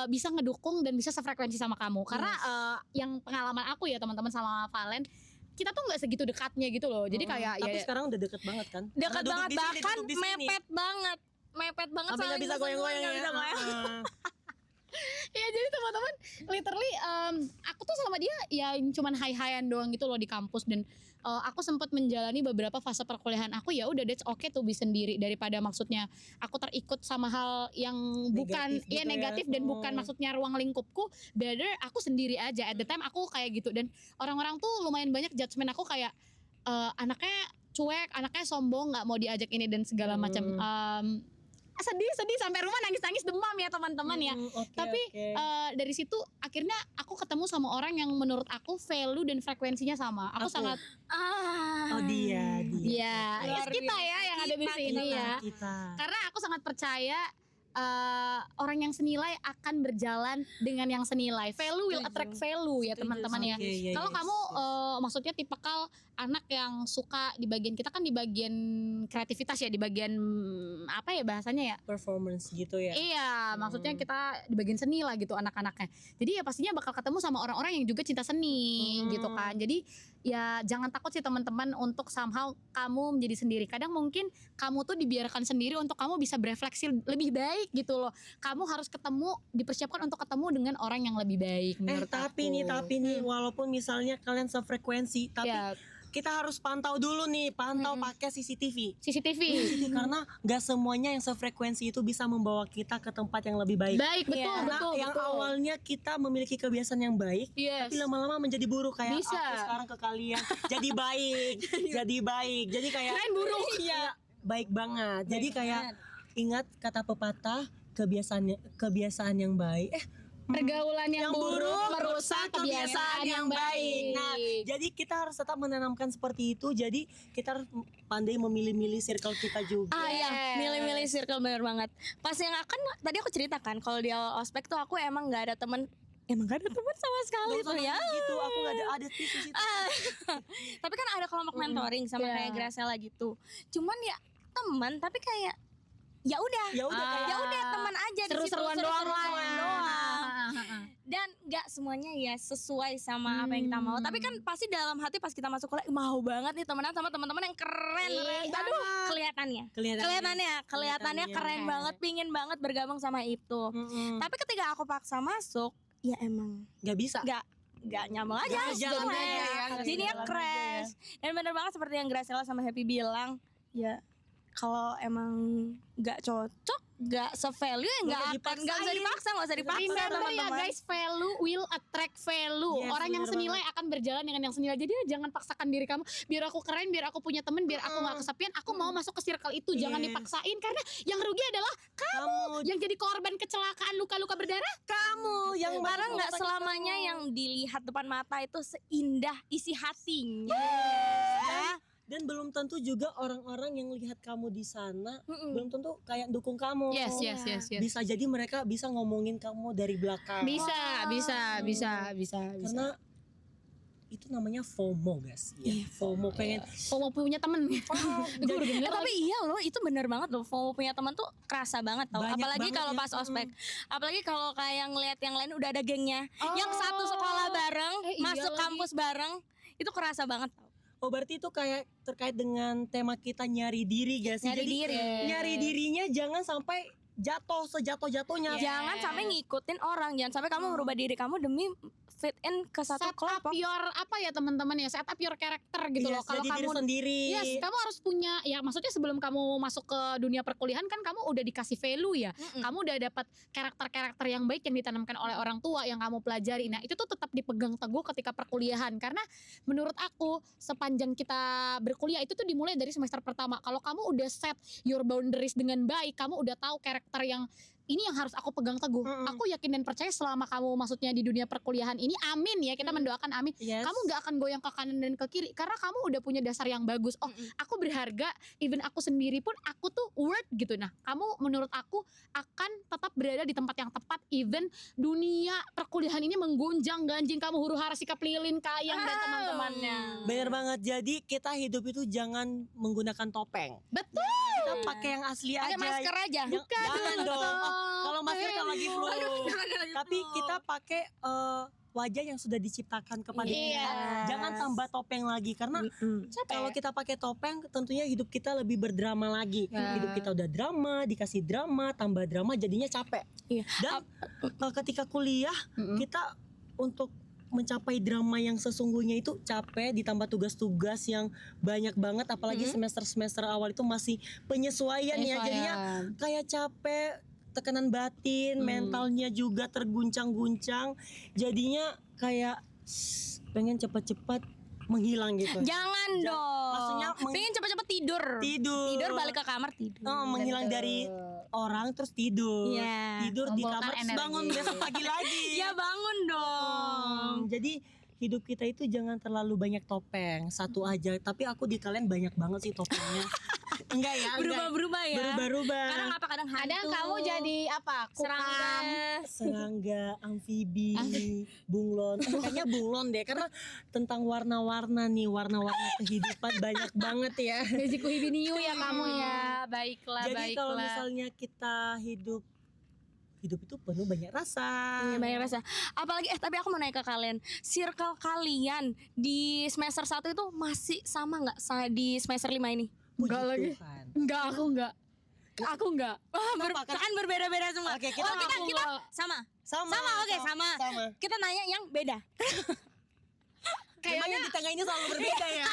bisa ngedukung dan bisa sefrekuensi sama kamu. Karena yang pengalaman aku ya teman-teman sama Valen, kita tuh nggak segitu dekatnya gitu loh. Jadi kayak Tapi ya sekarang udah deket banget kan? Dekat Karena duduk banget di sini, bahkan duduk di sini. mepet banget Sampai nggak saling bisa goyang-goyang nggak ya. bisa goyang. ya jadi teman-teman literally aku tuh sama dia ya cuman hai-haian doang gitu loh di kampus. Dan aku sempat menjalani beberapa fase perkuliahan aku, ya udah that's okay to be sendiri daripada maksudnya aku terikut sama hal yang bukan Negatif gitu ya. negatif dan bukan maksudnya ruang lingkupku. Better aku sendiri aja. At the time aku kayak gitu, dan orang-orang tuh lumayan banyak judgement aku kayak anaknya cuek, anaknya sombong, nggak mau diajak ini dan segala macam. Sedih sampai rumah nangis demam ya teman-teman ya. Tapi dari situ akhirnya aku ketemu sama orang yang menurut aku value dan frekuensinya sama. Aku sangat Oh dia. ya Luar kita ya yang ada di sini ya. Kita. Karena aku sangat percaya orang yang senilai akan berjalan dengan yang senilai. Value will attract value ya teman-teman ya. Oke, Kalau kamu maksudnya tipikal anak yang suka di bagian, kita kan di bagian kreativitas ya, di bagian apa ya bahasanya ya? performance gitu ya. Iya, maksudnya kita di bagian seni lah gitu anak-anaknya. Jadi ya pastinya bakal ketemu sama orang-orang yang juga cinta seni gitu kan. Jadi ya jangan takut sih teman-teman untuk somehow kamu menjadi sendiri. Kadang mungkin kamu tuh dibiarkan sendiri untuk kamu bisa berefleksi lebih baik gitu loh. Kamu harus ketemu, dipersiapkan untuk ketemu dengan orang yang lebih baik menurut Tapi aku. nih walaupun misalnya kalian sefrekuensi, tapi Ya, kita harus pantau dulu nih, pakai CCTV. CCTV. Karena nggak semuanya yang sefrekuensi itu bisa membawa kita ke tempat yang lebih baik. Baik, betul, Karena betul, yang betul. awalnya kita memiliki kebiasaan yang baik, Yes. tapi lama-lama menjadi buruk kayak Bisa. aku sekarang ke kalian jadi baik, jadi kayak Keren buruk. Iya, baik banget. Jadi kayak ingat kata pepatah, kebiasaan yang baik. Pergaulan yang buruk merusak kebiasaan yang baik. Nah, jadi kita harus tetap menanamkan seperti itu. Jadi kita harus pandai memilih-milih circle kita juga. Ya, milih-milih circle bener banget. Pas yang tadi aku ceritakan kalau di awal ospek tuh aku emang nggak ada teman sama sekali tuh ya. Gitu, aku nggak ada di situ. Tapi kan ada kelompok mentoring sama kayak Graciela gitu. Cuman ya teman, tapi kayak ya udah teman aja di situ, Seru-seruan doang lah ya. Dan nggak semuanya ya sesuai sama apa yang kita mau. Tapi kan pasti dalam hati pas kita masuk kuliah mau banget nih temenan sama teman-teman yang keren. Aduh, kelihatannya keren banget, pingin banget bergabung sama itu. Tapi ketika aku paksa masuk, ya emang Nggak bisa. nggak nyambung aja. Jadinya crash. Dan bener banget seperti yang Graciela sama Happy bilang, ya kalau emang nggak cocok, nggak se-value ya nggak usah dipaksa Remember ya teman-teman. guys, value will attract value. Yes, Orang yang bener senilai akan berjalan dengan yang senilai. Jadi jangan paksakan diri kamu. Biar aku keren, biar aku punya temen, biar aku nggak kesepian. Aku mau masuk ke circle itu. Jangan Yes. dipaksain karena yang rugi adalah kamu. Yang jadi korban kecelakaan luka-luka berdarah. Kamu yang Karena nggak selamanya yang dilihat depan mata itu seindah isi hatinya. dan belum tentu juga orang-orang yang lihat kamu di sana belum tentu kayak dukung kamu. Yes. Bisa jadi mereka bisa ngomongin kamu dari belakang. Bisa. Karena itu namanya FOMO, guys. Ya, FOMO pengen. Mau punya temen. Tapi iya loh, itu bener banget loh. FOMO punya teman tuh kerasa banget tau. Banyak Apalagi banget kalau ya. pas ospek. Apalagi kalau kayak ngelihat yang lain udah ada gengnya. Yang satu sekolah bareng, Iya masuk lagi. kampus bareng, itu kerasa banget tau. Oh, berarti itu kayak terkait dengan tema kita nyari diri, guys. Nyari Jadi diri. nyari dirinya jangan sampai jatuh sejatuh-jatuhnya. Jangan sampai ngikutin orang, jangan sampai kamu merubah diri kamu demi fit in ke satu Set up kelompok. your teman-teman ya, set up your character gitu loh. Yes, Kalau jadi diri kamu sendiri. Yes, kamu harus punya ya, maksudnya sebelum kamu masuk ke dunia perkuliahan kan kamu udah dikasih value ya. Kamu udah dapat karakter-karakter yang baik yang ditanamkan oleh orang tua yang kamu pelajari. Nah, itu tuh tetap dipegang teguh ketika perkuliahan karena menurut aku sepanjang kita berkuliah itu tuh dimulai dari semester pertama. Kalau kamu udah set your boundaries dengan baik, kamu udah tahu karakter yang ini yang harus aku pegang teguh. Aku yakin dan percaya selama kamu maksudnya di dunia perkuliahan ini, amin ya, kita mendoakan amin. Yes. Kamu gak akan goyang ke kanan dan ke kiri karena kamu udah punya dasar yang bagus. Oh, aku berharga, even aku sendiri pun aku tuh worth gitu. Nah, kamu menurut aku akan tetap berada di tempat yang tepat even dunia perkuliahan ini menggonjang-ganjing kamu huru-hara sikap lilin Kayang dan teman-temannya. Bener banget. Jadi kita hidup itu jangan menggunakan topeng. Betul. Kita pakai yang asli aja. Ada masker aja. Jangan dong. Kalau masker kalau lagi flu. Tapi kita pakai wajah yang sudah diciptakan kepada kita. Jangan tambah topeng lagi karena kalau kita pakai topeng tentunya hidup kita lebih berdrama lagi. Hidup kita udah drama, dikasih drama, tambah drama jadinya capek. Iya. Dan ketika kuliah kita untuk mencapai drama yang sesungguhnya itu capek, ditambah tugas-tugas yang banyak banget, apalagi semester-semester awal itu masih penyesuaian ya, jadinya kayak capek, tekanan batin, mentalnya juga terguncang-guncang, jadinya kayak pengen cepat-cepat menghilang gitu. Jangan dong. Maksudnya pengen cepet-cepet tidur balik ke kamar tidur. Menghilang dari orang terus tidur. Iya. Tidur di Mengumpulkan kamar terus energi. bangun besok pagi lagi. Ya bangun dong. Jadi hidup kita itu jangan terlalu banyak topeng, satu aja. Tapi aku di kalian banyak banget sih topengnya. Enggak ya, Berubah-berubah ya. Berubah-ubah. Kadang apa kadang hantu. Kadang kamu jadi apa? serangga. Serangga, amfibi, bunglon. Kayaknya bunglon deh karena tentang warna-warna nih, warna-warna kehidupan banyak banget ya. Beziku hibiniu ya kamu ya. Baiklah, Jadi kalau misalnya kita hidup itu penuh banyak rasa. Iya, banyak rasa. Apalagi tapi aku mau nanya ke kalian, circle kalian di semester 1 itu masih sama nggak di semester 5 ini? Enggak lagi. Tuhan. Enggak, aku enggak. Aku enggak. Kan berbeda-beda semua. Oke, kita kita sama. sama. Oke, sama. Kita nanya yang beda. Memang yang di tengah ini selalu berbeda ya.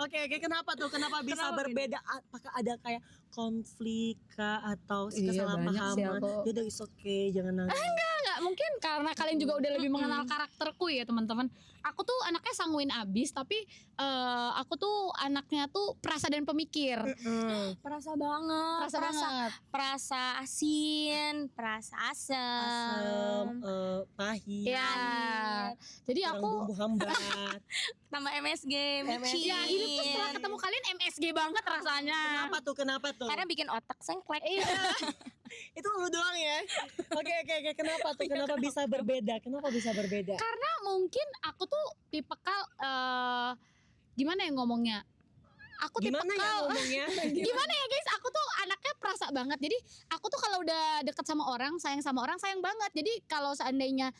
Oke, kenapa tuh? Kenapa bisa berbeda? Apakah ada kayak konflik kah atau Iya, banyak sih kesalahpahaman? aku. Yaudah, it's okay, jangan nangis. Enggak, mungkin karena kalian juga udah lebih mengenal karakterku ya teman-teman. Aku tuh anaknya sanguin abis, tapi aku tuh anaknya tuh perasa dan pemikir. Perasa banget. Perasa banget. Perasa asin, perasa Asem, asem, pahit, Ya. Jadi kurang aku bumbu hambat. tambah MSG, micin. ya hidupku setelah ketemu kalian MSG banget rasanya. Kenapa tuh? Karena bikin otak sengklek. Iya. Itu lu doang ya? Oke. Kenapa tuh? Kenapa bisa berbeda? Karena mungkin aku tuh tipikal gimana ya ngomongnya? Aku Gimana ya tipikal ngomongnya? gimana ya guys, aku tuh anaknya perasa banget. Jadi aku tuh kalau udah deket sama orang, sayang sama orang, sayang banget. Jadi kalau seandainya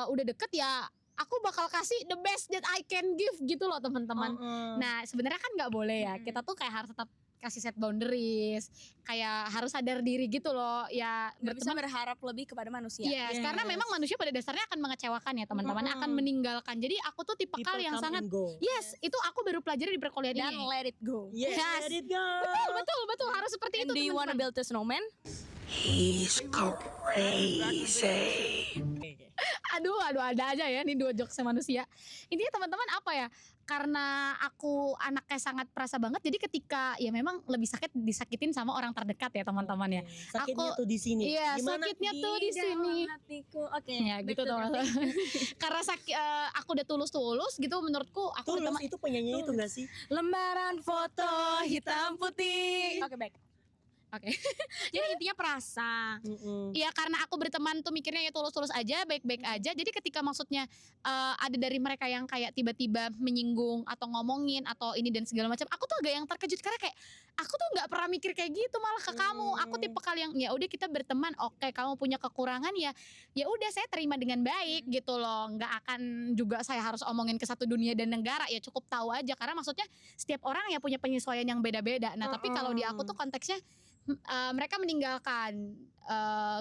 udah deket ya aku bakal kasih the best that I can give gitu loh teman-teman. Nah sebenarnya kan nggak boleh ya, kita tuh kayak harus tetap kasih set boundaries, kayak harus sadar diri gitu loh ya. Gak bisa berharap lebih kepada manusia. Yes, karena memang manusia pada dasarnya akan mengecewakan ya teman-teman, akan meninggalkan. Jadi aku tuh tipikal People yang come sangat and go. Yes, itu aku baru pelajari di perkuliahan Dan ini. let it go. Yes, Yes. let it go. Betul harus seperti And itu do you wanna teman-teman. build a snowman? Aduh ada aja ya nih dua jokes manusia. Intinya teman-teman apa ya? Karena aku anaknya sangat perasa banget, jadi ketika ya memang lebih sakit disakitin sama orang terdekat ya teman-teman ya. Sakitnya Aku- tuh di sini. Iya, Gimana? sakitnya tuh di sini. Hatiku. Oke. Ya back gitu to the teman-teman. Karena aku udah tulus gitu menurutku aku udah Tulus itu penyanyi itu gak sih? Lembaran foto hitam putih. Oke, baik. Oke. Jadi intinya perasa. Iya karena aku berteman tuh mikirnya ya tulus-tulus aja, baik-baik aja. Jadi ketika maksudnya ada dari mereka yang kayak tiba-tiba menyinggung atau ngomongin atau ini dan segala macam, aku tuh agak yang terkejut karena kayak aku tuh nggak pernah mikir kayak gitu malah ke kamu. Aku tipe kali yang ya udah kita berteman, oke kamu punya kekurangan ya udah saya terima dengan baik gitu loh. Nggak akan juga saya harus omongin ke satu dunia dan negara, ya cukup tahu aja karena maksudnya setiap orang ya punya penyesuaian yang beda-beda. Nah tapi kalau di aku tuh konteksnya mereka meninggalkan,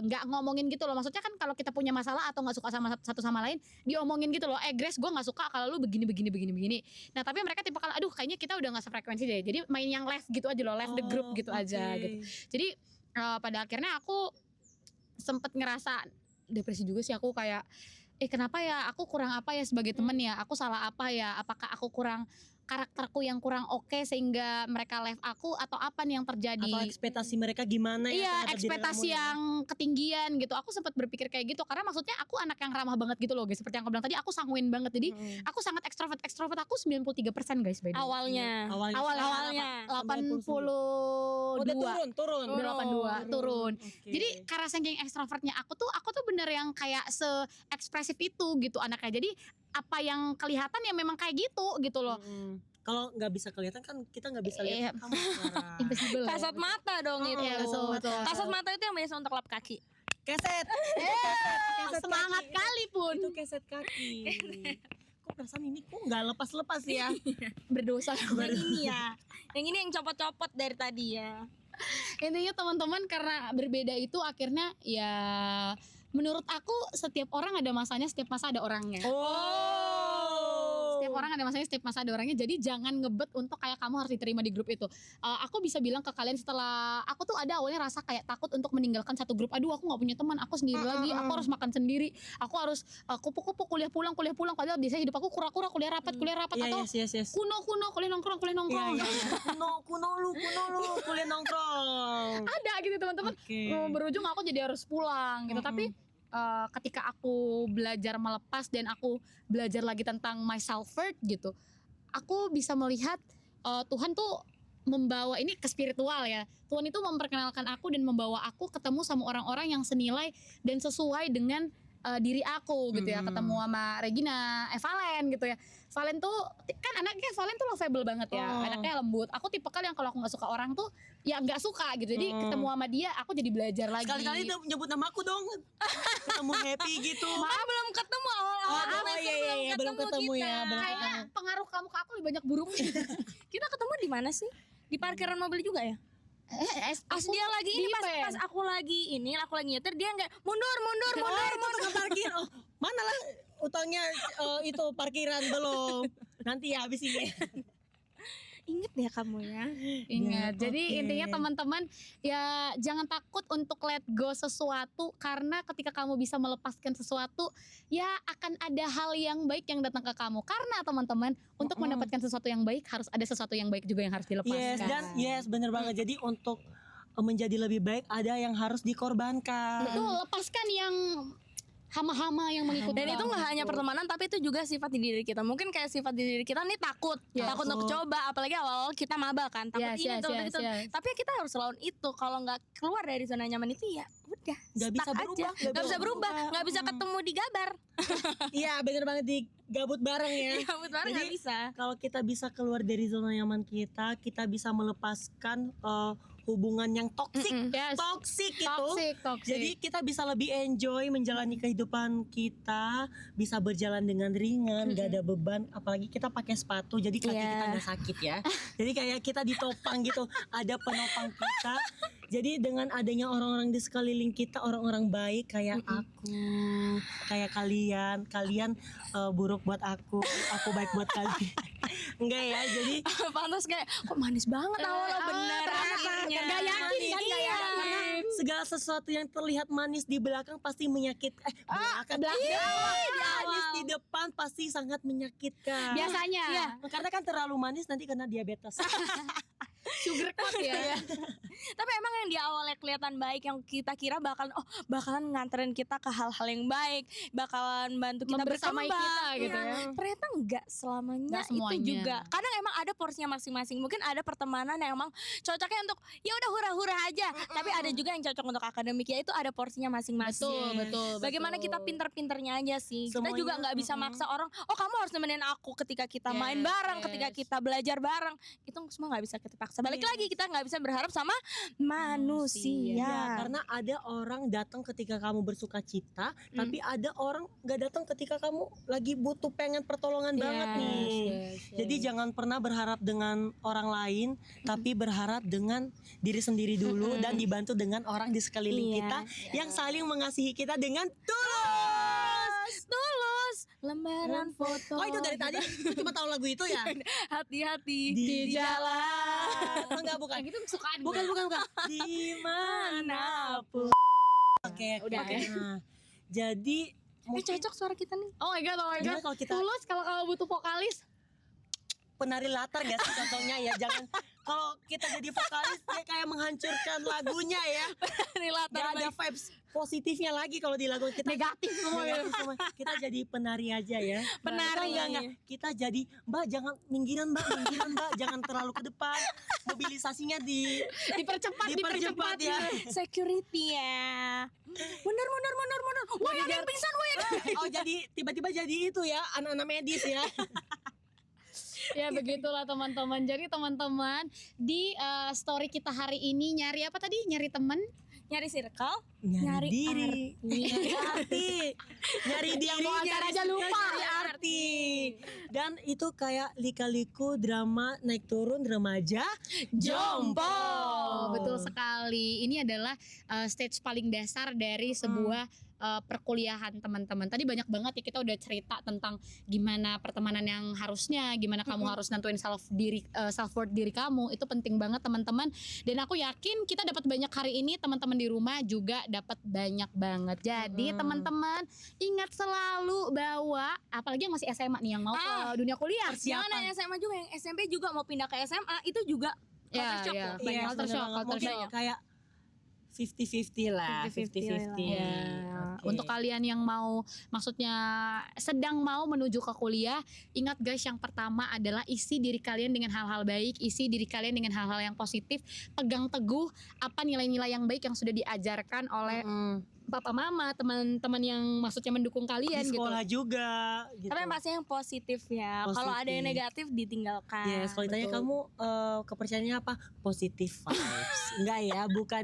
nggak ngomongin gitu loh. Maksudnya kan kalau kita punya masalah atau nggak suka sama satu sama lain, diomongin gitu loh. Grace, gue nggak suka kalau lu begini. Nah tapi mereka tipe kalau aduh kayaknya kita udah nggak sefrekuensi deh. Jadi main yang left gitu aja loh, left the group gitu aja gitu. Jadi pada akhirnya aku sempet ngerasa depresi juga sih, aku kayak kenapa ya, aku kurang apa ya sebagai temen ya, aku salah apa ya, apakah aku kurang karakterku yang kurang oke sehingga mereka left aku atau apa nih yang terjadi. Atau ekspektasi mereka gimana ya? Iya, terhadap diri ekspektasi kamu ya? yang ketinggian gitu. Aku sempat berpikir kayak gitu karena maksudnya aku anak yang ramah banget gitu loh guys. Seperti yang aku bilang tadi, aku sanguin banget. Jadi aku sangat ekstrovert. Ekstrovert aku 93% guys by the way. Awalnya. Awalnya. 82. Udah turun. Udah 82 turun. Oke. Jadi karena saking ekstrovertnya aku tuh bener yang kayak se-ekspresif itu gitu anaknya. Jadi apa yang kelihatan ya memang kayak gitu loh. Kalau nggak bisa kelihatan kan kita nggak bisa Iya. lihat kamu sekarang. Invisible. ya. Kasat mata dong itu. Iya, betul. Kasat mata itu yang biasa untuk lap kaki. Keset. Semangat kali pun. Itu keset kaki. Kok perasaan ini kok nggak lepas-lepas ya? Berdosa. Yang ini ya. Yang ini yang copot-copot dari tadi ya. Intinya teman-teman karena berbeda itu akhirnya ya menurut aku setiap orang ada masanya, setiap masa ada orangnya. Setiap orang ada masanya, setiap masa ada orangnya. Jadi jangan ngebet untuk kayak kamu harus diterima di grup itu. Aku bisa bilang ke kalian setelah aku tuh ada awalnya rasa kayak takut untuk meninggalkan satu grup. Aduh aku nggak punya teman, aku sendiri lagi, aku harus makan sendiri, aku harus kupu-kupu kuliah pulang. Padahal biasanya hidup aku kura-kura kuliah rapat atau Yes. kuno kuliah nongkrong. Iya. Kuno lu kuliah nongkrong. Ada gitu teman-teman. Oke. Berujung aku jadi harus pulang gitu. Tapi ketika aku belajar melepas dan aku belajar lagi tentang my self worth gitu, aku bisa melihat Tuhan tuh membawa ini ke spiritual ya. Tuhan itu memperkenalkan aku dan membawa aku ketemu sama orang-orang yang senilai dan sesuai dengan diri aku gitu ya. Ketemu sama Regina, Valen gitu ya. Valen tuh kan anaknya, Valen tuh lovable banget ya. Anaknya lembut. Aku tipe kali yang kalau aku nggak suka orang tuh ya nggak suka gitu. Jadi ketemu sama dia aku jadi belajar lagi. Sekali-kali tuh nyebut nama aku dong. Ketemu happy gitu. Kan belum ketemu awal-awal semester belum ketemu kita. ya. Belum Kayaknya ketemu. pengaruh kamu ke aku lebih banyak buruknya. Kita ketemu di mana sih? Di parkiran mobil juga ya? Pas dia lagi ini, pas aku lagi nyetir, dia nggak mundur. Itu tukang parkir. Oh, mana lah utangnya itu parkiran belum. Nanti ya habis ini. Ingat ya kamu ya. Ingat. Ya, Jadi oke. intinya teman-teman ya jangan takut untuk let go sesuatu karena ketika kamu bisa melepaskan sesuatu ya akan ada hal yang baik yang datang ke kamu. Karena teman-teman untuk mendapatkan sesuatu yang baik harus ada sesuatu yang baik juga yang harus dilepaskan. Yes, dan bener banget. Jadi untuk menjadi lebih baik ada yang harus dikorbankan. Betul, lepaskan yang hama-hama yang mengikuti. Dan itu nggak hanya pertemanan tapi itu juga sifat di diri kita. Mungkin kayak sifat di diri kita nih takut untuk coba, apalagi awal kita maba kan, takut Yes, ini yes, takut yes, itu. yes. Tapi kita harus lawan itu. Kalau nggak keluar dari zona nyaman itu ya udah Nggak bisa stuck berubah, aja. Nggak bisa berubah, nggak bisa ketemu di gabar. Iya, bener banget, di gabut bareng ya. Gabut bareng nggak Jadi, bisa. Kalau kita bisa keluar dari zona nyaman kita bisa melepaskan hubungan yang toksik. Yes. Toksik itu. Toxic. Jadi kita bisa lebih enjoy menjalani kehidupan kita, bisa berjalan dengan ringan, gak ada beban. Apalagi kita pakai sepatu, jadi kaki kita nggak sakit ya. Jadi kayak kita ditopang gitu, ada penopang kita. Jadi dengan adanya orang-orang di sekeliling kita, orang-orang baik kayak aku, kayak kalian buruk buat aku baik buat kalian. Enggak ya, jadi Pantas kayak kok manis banget awalnya bener. Akhirnya. Gak yakin kan, gak Iya. yakin. karena segala sesuatu yang terlihat manis di belakang pasti menyakitkan. Manis di depan pasti sangat menyakitkan. Biasanya. Iya. Karena kan terlalu manis nanti kena diabetes. Sugar coat ya. Tapi emang yang di awalnya kelihatan baik yang kita kira bakalan nganterin kita ke hal-hal yang baik, bakalan bantu kita Membersamai berkembang. kita gitu Iya. ya. Ternyata enggak selamanya Nggak semuanya. itu juga. Kadang emang ada porsinya masing-masing. Mungkin ada pertemanan yang emang cocoknya untuk ya udah hura-hura aja. Tapi ada juga yang cocok untuk akademik, ya itu ada porsinya masing-masing. Betul. Bagaimana kita pinter-pinternya aja sih. Kita Semuanya, juga nggak bisa maksa orang. Oh kamu harus nemenin aku ketika kita main bareng, ketika kita belajar bareng. Itu semua nggak bisa kita paksa. Balik lagi kita nggak bisa berharap sama manusia. Ya, karena ada orang datang ketika kamu bersuka cita, tapi ada orang nggak datang ketika kamu lagi butuh pengen pertolongan banget nih. Jadi jangan pernah berharap dengan orang lain, tapi berharap dengan diri sendiri dulu dan dibantu dengan orang di sekeliling kita yang saling mengasihi kita dengan Tulus, lembaran foto. Oh itu dari tadi cuma tahu lagu itu ya? Hati-hati Di jalan. Oh, enggak, bukan. Itu kesukaan Bukan. Dimanapun. Oke. Udah ya. Nah, jadi cocok suara kita nih. Oh my god. Gimana kalau kita Tulus kalau kamu butuh vokalis. penari latar gak sih contohnya ya? Jangan kalau kita jadi vokalis ya kayak menghancurkan lagunya ya. Penari latar Gak ada vibes positifnya lagi kalau di lagu kita. Negatif semua ya. Negatif semua. Kita jadi penari aja ya. Penari. Enggak. Kita jadi Mbak jangan minggiran Mbak, jangan terlalu ke depan. Mobilisasinya dipercepat ya. Security ya. Mundur. Wah ada yang pingsan weh. Oh jadi tiba-tiba jadi itu ya anak-anak medis ya. Ya begitulah teman-teman. Jadi teman-teman di story kita hari ini nyari apa tadi? Nyari temen. Nyari circle, Nyari diri, nyari arti, nyari diri, mau acara aja lupa. nyari arti. Dan itu kayak lika-liku drama naik turun remaja jompo. Betul sekali. Ini adalah stage paling dasar dari sebuah perkuliahan teman-teman. Tadi banyak banget ya kita udah cerita tentang gimana pertemanan yang harusnya, gimana kamu harus nentuin self worth diri kamu. Itu penting banget teman-teman. Dan aku yakin kita dapat banyak hari ini, teman-teman di rumah juga dapat banyak banget. Jadi teman-teman ingat selalu bahwa apalagi yang masih SMA nih yang mau ke dunia kuliah. Jangan hanya SMA juga, yang SMP juga mau pindah ke SMA itu juga culture shock Ya. loh. Iya, Culture shock, culture mungkin shock. kayak 50-50 lah. 50-50 Ya, Oke. untuk kalian yang mau, maksudnya sedang mau menuju ke kuliah, ingat guys, yang pertama adalah isi diri kalian dengan hal-hal baik, isi diri kalian dengan hal-hal yang positif, pegang teguh apa nilai-nilai yang baik yang sudah diajarkan oleh papa mama, teman-teman yang maksudnya mendukung kalian di gitu. sekolah juga gitu. Tapi pasti yang positif ya. Kalau ada yang negatif ditinggalkan. Yes, kalau ditanya kamu kepercayaannya apa? Positive vibes. Enggak ya, bukan.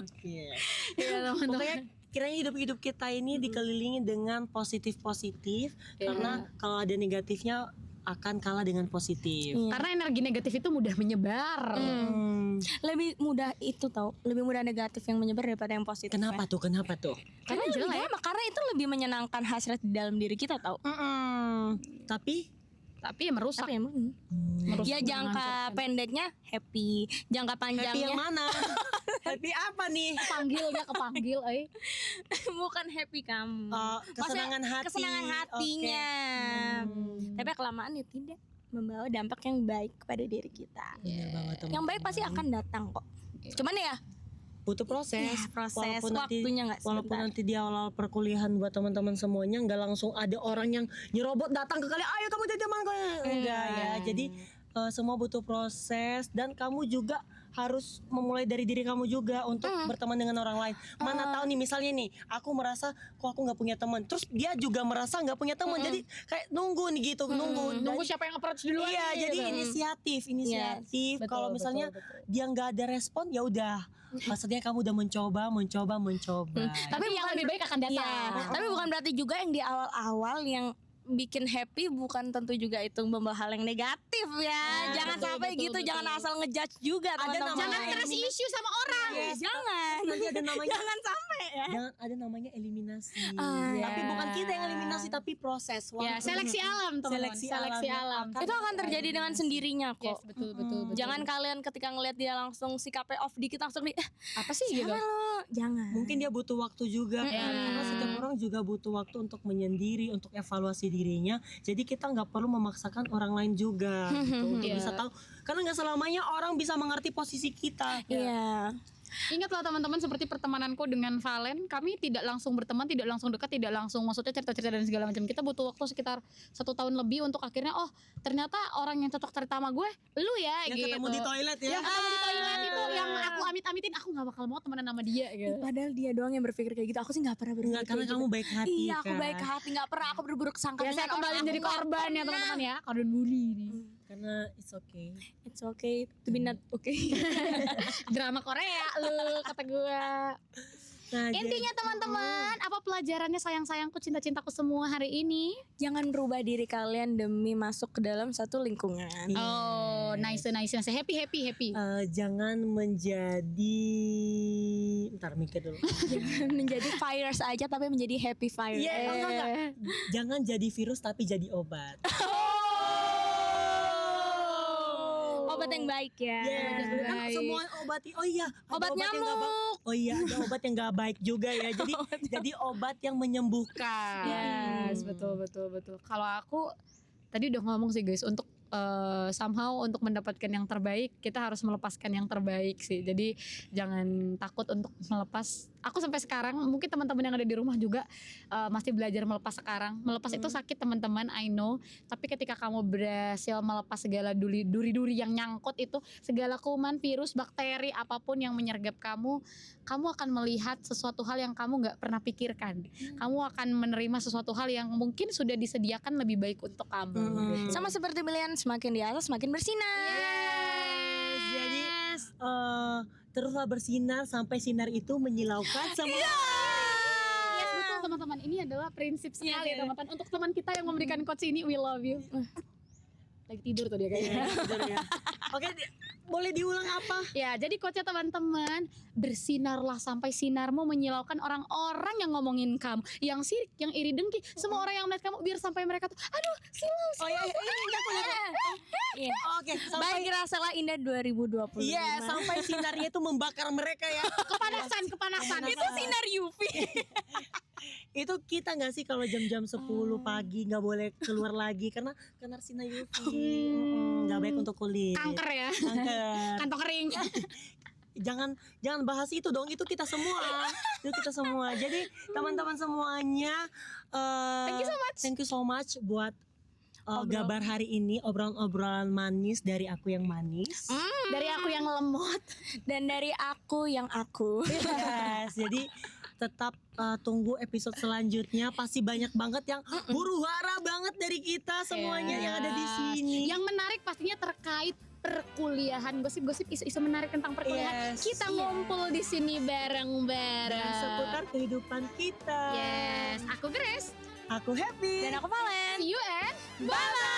Oke. Iya, teman-teman. Pokoknya kiranya hidup kita ini dikelilingi dengan positif-positif, karena kalau ada negatifnya akan kalah dengan positif. Karena energi negatif itu mudah menyebar. Lebih mudah itu lebih mudah negatif yang menyebar daripada yang positif. Kenapa tuh? Karena lebih lama, karena itu lebih menyenangkan hasrat di dalam diri kita tahu. Tapi tapi merusak. Tapi emang Merusak ya jangka pendeknya happy, jangka Happy yang panjangnya mana? Happy apa nih? kepanggil, bukan happy kamu. Kesenangan Maksudnya hati. kesenangan hatinya. Tapi kelamaan ya tidak membawa dampak yang baik kepada diri kita. Bener banget, teman-teman. Yang baik pasti akan datang kok. Cuman ya butuh proses. ya, proses Walaupun nanti- waktunya nggak Walaupun sebentar. nanti di awal perkuliahan buat teman-teman semuanya nggak langsung ada orang yang nyerobot datang ke kalian, ayo kamu jadi teman gue. Enggak ya. Jadi semua butuh proses dan kamu juga harus memulai dari diri kamu juga untuk berteman dengan orang lain. Mana tahu nih misalnya nih, aku merasa kok aku nggak punya teman, terus dia juga merasa nggak punya teman, jadi kayak nunggu nih gitu, nunggu. Nunggu Dan- siapa yang approach duluan. Iya, nih, jadi gitu. inisiatif. Betul, Kalau misalnya betul. dia nggak ada respon, ya udah. Maksudnya kamu udah mencoba. Tapi yang lebih baik akan datang. Iya, tapi bukan berarti juga yang di awal-awal yang bikin happy bukan tentu juga itu membawa hal yang negatif ya. Jangan betul, sampai betul, gitu, betul. jangan asal ngejudge juga teman-teman. namanya Jangan trust issue sama orang. Yes. Jangan. Nanti ada namanya Jangan sampai ya. jangan ada namanya eliminasi. Ah, Tapi ya. bukan kita yang eliminasi, tapi proses. Ya, seleksi alam, teman-teman. Seleksi alam. Itu akan terjadi dengan sendirinya Yes, kok. betul. Jangan kalian ketika ngelihat dia langsung sikapnya off dikit langsung apa sih gitu? siapa lo? Jangan. Mungkin dia butuh waktu juga kan. Mm-mm. Karena setiap orang juga butuh waktu untuk menyendiri, untuk evaluasi dirinya. Jadi kita nggak perlu memaksakan orang lain juga gitu, untuk Iya. bisa tahu. Karena nggak selamanya orang bisa mengerti posisi kita. Iya. Ingatlah teman-teman, seperti pertemananku dengan Valen, kami tidak langsung berteman, tidak langsung dekat, tidak langsung maksudnya cerita-cerita dan segala macam. Kita butuh waktu sekitar 1 tahun lebih untuk akhirnya ternyata orang yang cocok cerita sama gue lu ya, Yang gitu. ketemu di toilet ya. Yang ketemu di toilet itu yang aku amit-amitin, aku gak bakal mau temenan sama dia gitu. Padahal dia doang yang berpikir kayak gitu. Aku sih nggak pernah berpikir Enggak, karena kayak kamu gitu. baik hati. Iya, aku kan. baik hati, nggak pernah aku berburuk sangka Ya saya dengan orang. kembali jadi Aku nggak korban ya pernah. teman-teman ya, korban bully nih. Karena it's okay. It's okay to be not okay. Drama Korea lu kata gue. Nah, Intinya teman-teman, apa pelajarannya sayang-sayangku, cinta-cintaku semua hari ini? Jangan berubah diri kalian demi masuk ke dalam satu lingkungan. Iya. Oh, nice. Happy. Jangan menjadi ntar mikir dulu. Jangan menjadi virus aja tapi menjadi happy virus. Iya, enggak. Jangan jadi virus tapi jadi obat. Obat yang baik ya. Yes, kan baik. semua obati. Oh iya, ada Obat yang nggak nyamuk. Oh iya, ada obat yang nggak baik juga ya. Jadi obat yang menyembuhkan. Yes, betul. Kalau aku tadi udah ngomong sih guys, untuk somehow untuk mendapatkan yang terbaik kita harus melepaskan yang terbaik sih. Jadi jangan takut untuk melepas. Aku sampai sekarang, mungkin teman-teman yang ada di rumah juga masih belajar melepas sekarang. Melepas itu sakit teman-teman, I know. Tapi ketika kamu berhasil melepas segala duri-duri yang nyangkut itu, segala kuman, virus, bakteri, apapun yang menyergap kamu akan melihat sesuatu hal yang kamu nggak pernah pikirkan. Kamu akan menerima sesuatu hal yang mungkin sudah disediakan lebih baik untuk kamu. Gitu. Sama seperti pilihan, semakin di atas semakin bersinar. Yes, jadi teruslah bersinar sampai sinar itu menyilaukan semua. Yes, betul teman-teman. Ini adalah prinsip sekali Iya. teman-teman. Untuk teman kita yang memberikan quotes ini, we love you. Lagi tidur tuh dia kayaknya. Oke, boleh diulang apa? Ya, jadi quotesnya teman-teman, bersinarlah sampai sinarmu menyilaukan orang-orang yang ngomongin kamu, yang sirik, yang iri dengki, semua orang yang melihat kamu biar sampai mereka tuh, aduh, silau. Oh iya, ini aku. Iya. Oke, Baik sampai rasalah indah 2020. iya, sampai sinarnya itu membakar mereka ya. Kepanasan. Itu sinar UV. Itu kita nggak sih kalau jam-jam 10 pagi nggak boleh keluar lagi karena kena sinar UV. Nggak baik untuk kulit. Kanker ya. Kanker. Kantong kering. Jangan bahas itu dong, itu kita semua. Jadi teman-teman semuanya thank you so much buat gabar hari ini, obrolan manis dari aku yang manis. Dari aku yang lemot. Dan dari aku yang aku. Yes, jadi tetap tunggu episode selanjutnya, pasti banyak banget yang huru hara banget dari kita semuanya yang ada di sini. Yang menarik pastinya terkait perkuliahan, gosip-gosip, isu-isu menarik tentang perkuliahan. Yes. Kita ngumpul di sini bareng-bareng. Dan seputar kehidupan kita. Yes, aku Grace. Aku happy. Dan aku Valen. See you and Bye.